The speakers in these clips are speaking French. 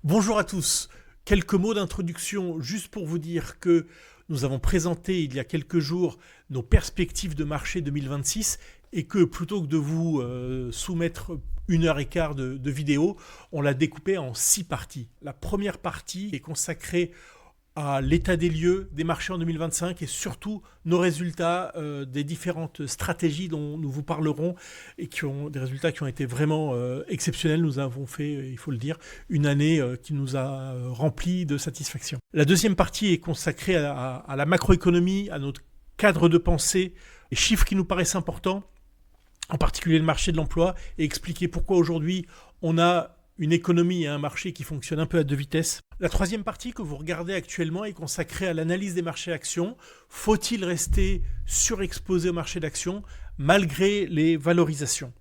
Bonjour à tous. Quelques mots d'introduction juste pour vous dire que nous avons présenté il y a quelques jours nos perspectives de marché 2026 et que plutôt que de vous soumettre 1 heure et quart de vidéo, on l'a découpé en 6 parties. La première partie est consacrée à l'état des lieux des marchés en 2025 et surtout nos résultats des différentes stratégies dont nous vous parlerons et qui ont des résultats qui ont été vraiment exceptionnels. Nous avons fait, il faut le dire, une année qui nous a rempli de satisfaction. La deuxième partie est consacrée à la macroéconomie, à notre cadre de pensée, les chiffres qui nous paraissent importants, en particulier le marché de l'emploi, et expliquer pourquoi aujourd'hui on a une économie et un marché qui fonctionnent un peu à deux vitesses. La troisième partie que vous regardez actuellement est consacrée à l'analyse des marchés actions. Faut-il rester surexposé au marché d'actions malgré les valorisations ?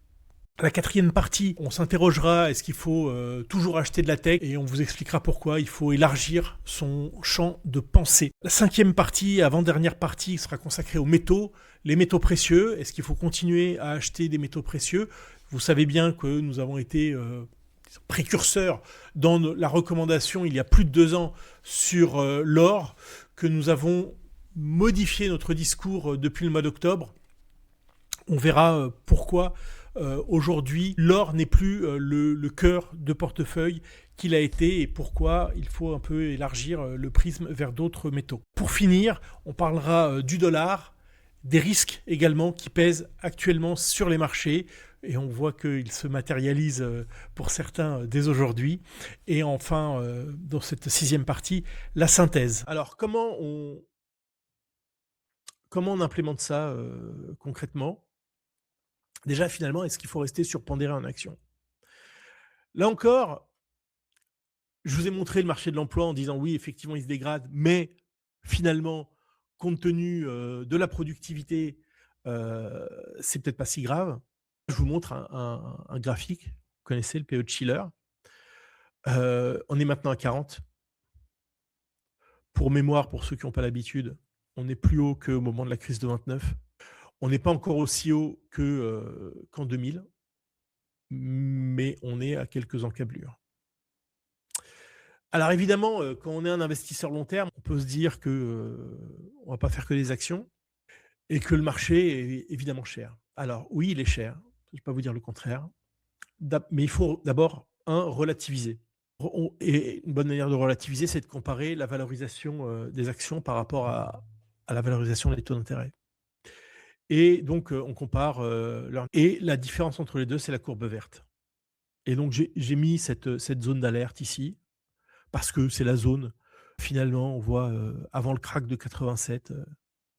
La quatrième partie, on s'interrogera, est-ce qu'il faut toujours acheter de la tech ? Et on vous expliquera pourquoi il faut élargir son champ de pensée. La cinquième partie, avant-dernière partie, sera consacrée aux métaux. Les métaux précieux, est-ce qu'il faut continuer à acheter des métaux précieux ? Vous savez bien que nous avons été précurseurs dans la recommandation il y a plus de 2 ans sur l'or, que nous avons modifié notre discours depuis le mois d'octobre. On verra pourquoi aujourd'hui l'or n'est plus le cœur de portefeuille qu'il a été et pourquoi il faut un peu élargir le prisme vers d'autres métaux. Pour finir, on parlera du dollar, des risques également qui pèsent actuellement sur les marchés, et on voit qu'il se matérialise pour certains dès aujourd'hui. Et enfin, dans cette sixième partie, la synthèse. Alors, comment on implémente ça concrètement ? Déjà, finalement, est-ce qu'il faut rester surpondéré en action ? Là encore, je vous ai montré le marché de l'emploi en disant oui, effectivement, il se dégrade, mais finalement, compte tenu de la productivité, c'est peut-être pas si grave. Je vous montre un graphique. Vous connaissez le PE de Shiller. On est maintenant à 40. Pour mémoire, pour ceux qui n'ont pas l'habitude, on est plus haut qu'au moment de la crise de 29. On n'est pas encore aussi haut qu'en 2000, mais on est à quelques encablures. Alors évidemment, quand on est un investisseur long terme, on peut se dire qu'on ne va pas faire que des actions et que le marché est évidemment cher. Alors oui, il est cher, je ne vais pas vous dire le contraire, mais il faut d'abord, relativiser. Et une bonne manière de relativiser, c'est de comparer la valorisation des actions par rapport à la valorisation des taux d'intérêt. Et donc, on compare et la différence entre les deux, c'est la courbe verte. Et donc, j'ai mis cette zone d'alerte ici, parce que c'est la zone, finalement, on voit avant le crack de 87,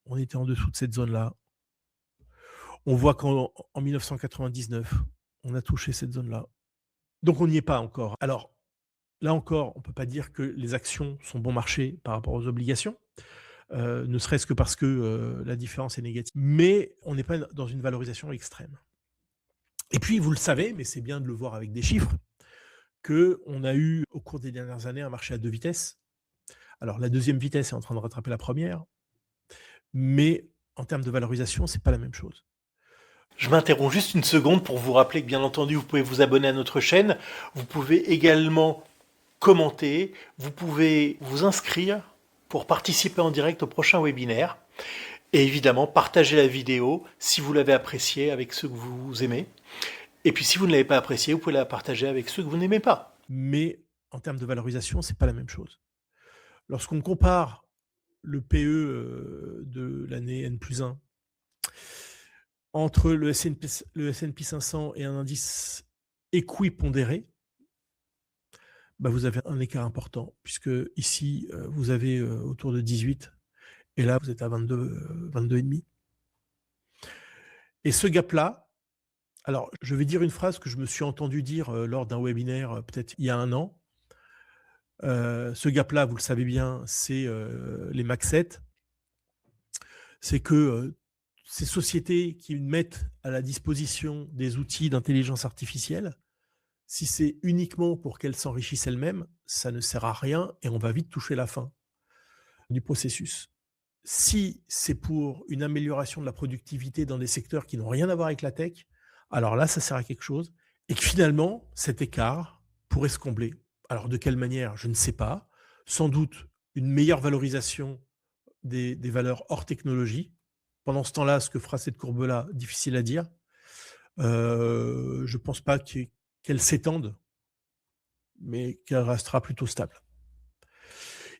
on était en dessous de cette zone-là. On voit qu'en 1999, on a touché cette zone-là. Donc, on n'y est pas encore. Alors, là encore, on ne peut pas dire que les actions sont bon marché par rapport aux obligations, ne serait-ce que parce que la différence est négative. Mais on n'est pas dans une valorisation extrême. Et puis, vous le savez, mais c'est bien de le voir avec des chiffres, qu'on a eu au cours des dernières années un marché à 2 vitesses. Alors, la deuxième vitesse est en train de rattraper la première, mais en termes de valorisation, ce n'est pas la même chose. Je m'interromps juste une seconde pour vous rappeler que, bien entendu, vous pouvez vous abonner à notre chaîne. Vous pouvez également commenter. Vous pouvez vous inscrire pour participer en direct au prochain webinaire. Et évidemment, partagez la vidéo si vous l'avez appréciée avec ceux que vous aimez. Et puis, si vous ne l'avez pas appréciée, vous pouvez la partager avec ceux que vous n'aimez pas. Mais en termes de valorisation, ce n'est pas la même chose. Lorsqu'on compare le PE de l'année N+1 entre le S&P 500 et un indice équipondéré, vous avez un écart important, puisque ici, vous avez autour de 18, et là, vous êtes à 22,5. Et ce gap-là, alors, je vais dire une phrase que je me suis entendu dire lors d'un webinaire, peut-être il y a 1 an. Ce gap-là, vous le savez bien, c'est les Mac 7. C'est que ces sociétés qui mettent à la disposition des outils d'intelligence artificielle, si c'est uniquement pour qu'elles s'enrichissent elles-mêmes, ça ne sert à rien et on va vite toucher la fin du processus. Si c'est pour une amélioration de la productivité dans des secteurs qui n'ont rien à voir avec la tech, alors là, ça sert à quelque chose et que finalement, cet écart pourrait se combler. Alors de quelle manière? Je ne sais pas. Sans doute une meilleure valorisation des valeurs hors technologie. Pendant ce temps-là, ce que fera cette courbe-là, difficile à dire. Je pense pas qu'elle s'étende, mais qu'elle restera plutôt stable.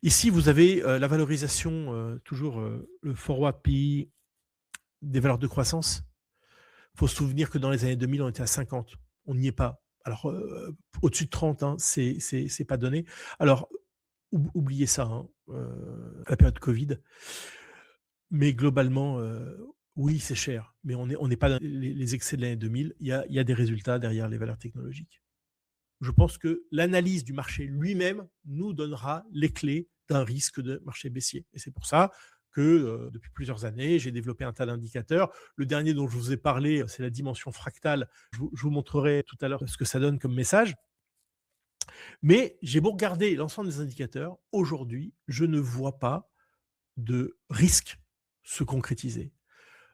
Ici, vous avez la valorisation, toujours le forward PE des valeurs de croissance. Il faut se souvenir que dans les années 2000, on était à 50. On n'y est pas. Alors, au-dessus de 30, hein, c'est pas donné. Alors, oubliez ça, hein, la période Covid. Mais globalement, oui, c'est cher. Mais on n'est pas dans les excès de l'année 2000. Il y a des résultats derrière les valeurs technologiques. Je pense que l'analyse du marché lui-même nous donnera les clés d'un risque de marché baissier. Et c'est pour ça que depuis plusieurs années, j'ai développé un tas d'indicateurs. Le dernier dont je vous ai parlé, c'est la dimension fractale. Je vous montrerai tout à l'heure ce que ça donne comme message. Mais j'ai beau regarder l'ensemble des indicateurs, aujourd'hui, je ne vois pas de risque se concrétiser.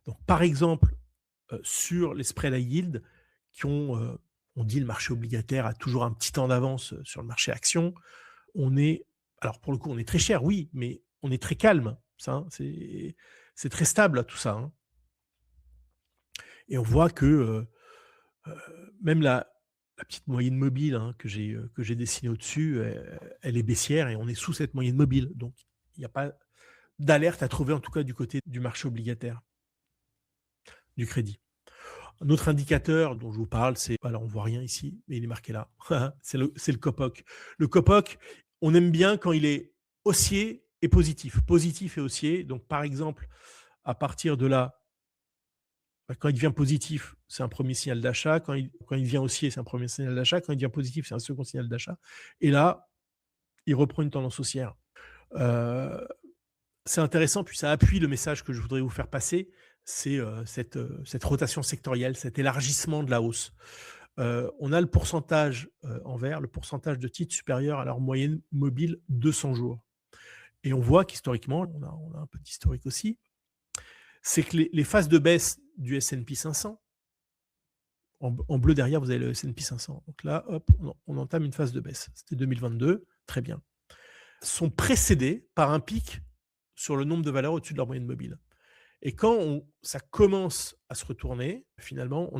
Donc, par exemple, sur les spreads high yield, qui ont, on dit le marché obligataire a toujours un petit temps d'avance sur le marché action. Alors pour le coup, on est très cher, oui, mais on est très calme. Ça, hein, c'est très stable tout ça. Hein. Et on voit que même la petite moyenne mobile hein, que j'ai dessinée au-dessus, elle est baissière et on est sous cette moyenne mobile. Donc il n'y a pas d'alerte à trouver en tout cas du côté du marché obligataire, du crédit. Un autre indicateur dont je vous parle, c'est, alors on voit rien ici, mais il est marqué là, c'est le COPOC. Le COPOC, on aime bien quand il est haussier et positif et haussier. Donc par exemple, à partir de là, quand il devient positif, c'est un premier signal d'achat. Quand il devient haussier, c'est un premier signal d'achat. Quand il devient positif, c'est un second signal d'achat. Et là, il reprend une tendance haussière. C'est intéressant, puis ça appuie le message que je voudrais vous faire passer, c'est cette rotation sectorielle, cet élargissement de la hausse. On a le pourcentage en vert, le pourcentage de titres supérieur à leur moyenne mobile 200 jours. Et on voit qu'historiquement, on a un peu d'historique aussi, c'est que les phases de baisse du S&P 500, en bleu derrière, vous avez le S&P 500. Donc là, hop, on entame une phase de baisse. C'était 2022, très bien. Sont précédées par un pic sur le nombre de valeurs au-dessus de leur moyenne mobile. Et quand ça commence à se retourner, finalement,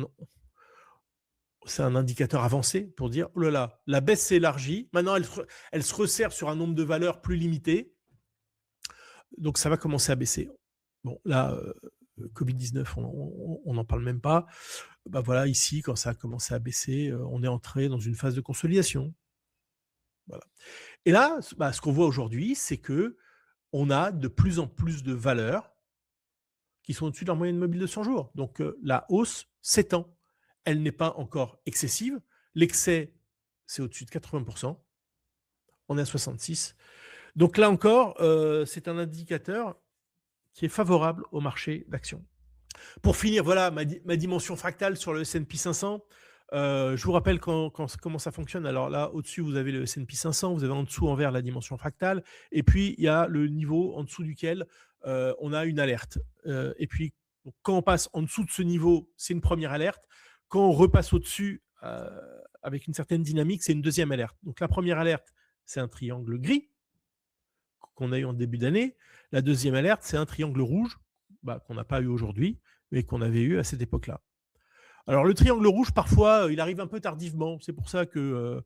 c'est un indicateur avancé pour dire, oh là là, la baisse s'est élargie, maintenant elle se resserre sur un nombre de valeurs plus limité, donc ça va commencer à baisser. Bon, là, Covid-19, on n'en parle même pas. Bah voilà, ici, quand ça a commencé à baisser, on est entré dans une phase de consolidation. Voilà. Et là, ce qu'on voit aujourd'hui, c'est que on a de plus en plus de valeurs qui sont au-dessus de leur moyenne mobile de 100 jours. Donc la hausse s'étend. Elle n'est pas encore excessive. L'excès, c'est au-dessus de 80%. On est à 66%. Donc là encore, c'est un indicateur qui est favorable au marché d'actions. Pour finir, voilà ma dimension fractale sur le S&P 500. Je vous rappelle comment ça fonctionne. Alors là, au-dessus, vous avez le S&P 500, vous avez en dessous en vert la dimension fractale, et puis il y a le niveau en dessous duquel on a une alerte. Et puis, quand on passe en dessous de ce niveau, c'est une première alerte. Quand on repasse au-dessus avec une certaine dynamique, c'est une deuxième alerte. Donc la première alerte, c'est un triangle gris qu'on a eu en début d'année. La deuxième alerte, c'est un triangle rouge qu'on n'a pas eu aujourd'hui, mais qu'on avait eu à cette époque-là. Alors le triangle rouge, parfois, il arrive un peu tardivement. C'est pour ça que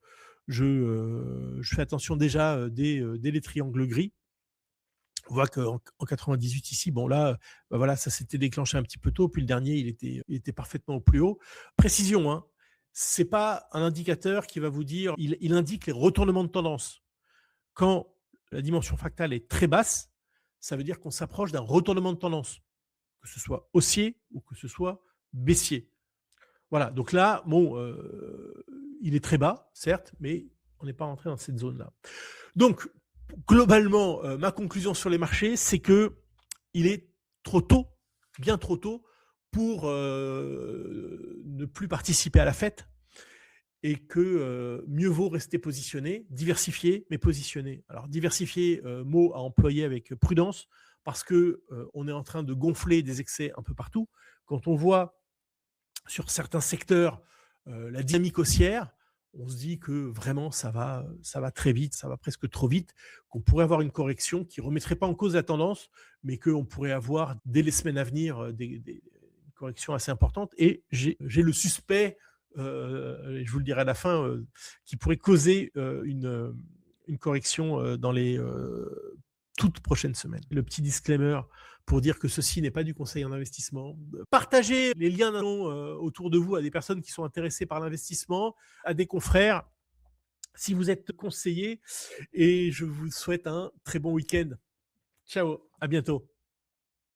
je fais attention déjà dès les triangles gris. On voit qu'en 98 ici, bon là, voilà, ça s'était déclenché un petit peu tôt, puis le dernier, il était parfaitement au plus haut. Précision, hein, c'est pas un indicateur qui va vous dire, il indique les retournements de tendance. Quand la dimension fractale est très basse, ça veut dire qu'on s'approche d'un retournement de tendance, que ce soit haussier ou que ce soit baissier. Voilà, donc là, bon, il est très bas, certes, mais on n'est pas rentré dans cette zone-là. Donc, globalement, ma conclusion sur les marchés, c'est que il est trop tôt, bien trop tôt, pour ne plus participer à la fête, et que mieux vaut rester positionné, diversifié, mais positionné. Alors, diversifié, mot à employer avec prudence, parce que on est en train de gonfler des excès un peu partout. Quand on voit sur certains secteurs la dynamique haussière, on se dit que vraiment ça va très vite, ça va presque trop vite, qu'on pourrait avoir une correction qui ne remettrait pas en cause la tendance, mais qu'on pourrait avoir dès les semaines à venir une correction assez importante. Et j'ai le suspect, et je vous le dirai à la fin, qui pourrait causer une correction dans les toutes prochaines semaines. Le petit disclaimer pour dire que ceci n'est pas du conseil en investissement. Partagez les liens autour de vous à des personnes qui sont intéressées par l'investissement, à des confrères, si vous êtes conseillé. Et je vous souhaite un très bon week-end. Ciao, à bientôt.